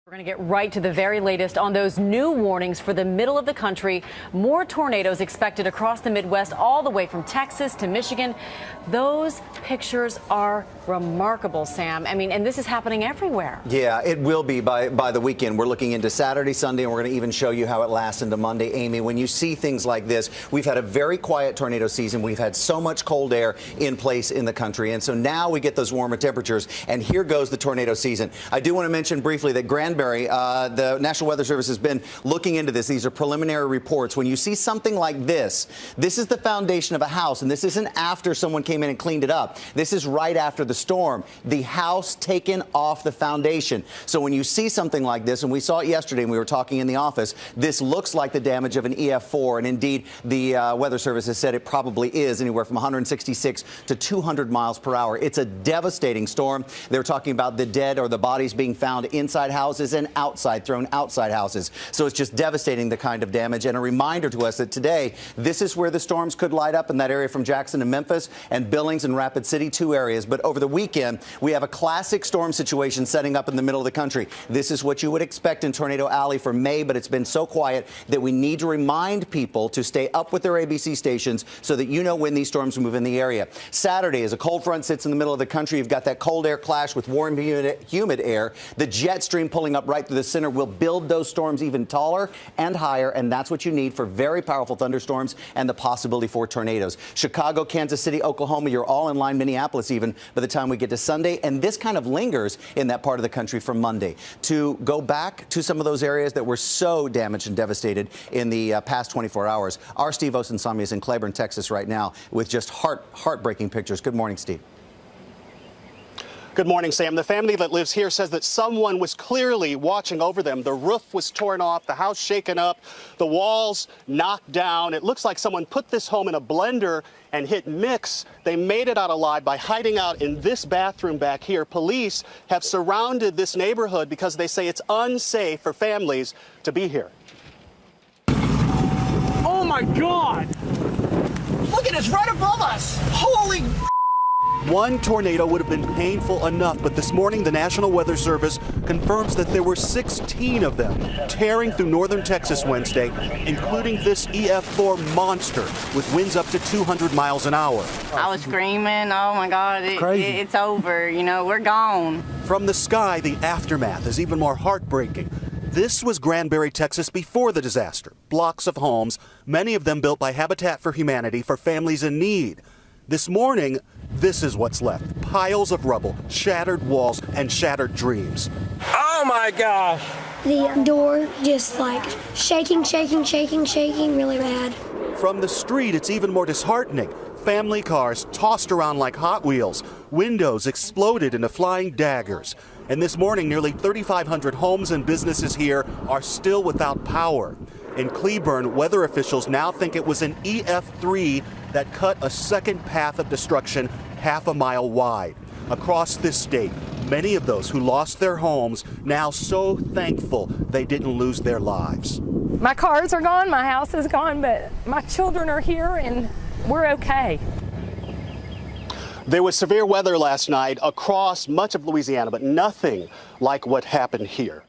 We're going to get right to the very latest on those new warnings for the middle of the country. More tornadoes expected across the Midwest, all the way from Texas to Michigan. Those pictures are remarkable, Sam. I mean, and this is happening everywhere. Yeah, it will be by the weekend. We're looking into Saturday, Sunday, and we're going to even show you how it lasts into Monday. Amy, when you see things like this, we've had a very quiet tornado season. We've had so much cold air in place in the country. And so now we get those warmer temperatures. And here goes the tornado season. I do want to mention briefly that the National Weather Service has been looking into this. These are preliminary reports. When you see something like this is the foundation of a house, and this isn't after someone came in and cleaned it up. This is right after the storm. The house taken off the foundation. So when you see something like this, and we saw it yesterday and we were talking in the office, this looks like the damage of an EF4, and indeed the Weather Service has said it probably is anywhere from 166 to 200 miles per hour. It's a devastating storm. They're talking about the dead or the bodies being found inside houses and thrown outside houses. So it's just devastating, the kind of damage, and a reminder to us that today, this is where the storms could light up in that area from Jackson to Memphis and Billings and Rapid City, two areas. But over the weekend, we have a classic storm situation setting up in the middle of the country. This is what you would expect in Tornado Alley for May, but it's been so quiet that we need to remind people to stay up with their ABC stations so that you know when these storms move in the area. Saturday, as a cold front sits in the middle of the country, you've got that cold air clash with warm, humid air. The jet stream pulling up right through the center will build those storms even taller and higher, and that's what you need for very powerful thunderstorms and the possibility for tornadoes. Chicago, Kansas City, Oklahoma, you're all in line, Minneapolis even, by the time we get to Sunday, and this kind of lingers in that part of the country from Monday. To go back to some of those areas that were so damaged and devastated in the past 24 hours, our Steve Osunsami is in Claiborne, Texas right now with just heartbreaking pictures. Good morning, Steve. Good morning, Sam. The family that lives here says that someone was clearly watching over them. The roof was torn off, the house shaken up, the walls knocked down. It looks like someone put this home in a blender and hit mix. They made it out alive by hiding out in this bathroom back here. Police have surrounded this neighborhood because they say it's unsafe for families to be here. Oh my God! Look at it, it's right above us! Holy... One tornado would have been painful enough, but this morning the National Weather Service confirms that there were 16 of them tearing through northern Texas Wednesday, including this EF4 monster with winds up to 200 miles an hour. I was screaming, oh my God, it's over, you know, we're gone. From the sky, the aftermath is even more heartbreaking. This was Granbury, Texas before the disaster. Blocks of homes, many of them built by Habitat for Humanity for families in need. This morning, this is what's left. Piles of rubble, shattered walls, and shattered dreams. Oh my gosh! The door just like shaking really bad. From the street, it's even more disheartening. Family cars tossed around like Hot Wheels. Windows exploded into flying daggers. And this morning, nearly 3,500 homes and businesses here are still without power. In Cleburne, weather officials now think it was an EF3 that cut a second path of destruction half a mile wide. Across this state, many of those who lost their homes now so thankful they didn't lose their lives. My cars are gone, my house is gone, but my children are here and we're okay. There was severe weather last night across much of Louisiana, but nothing like what happened here.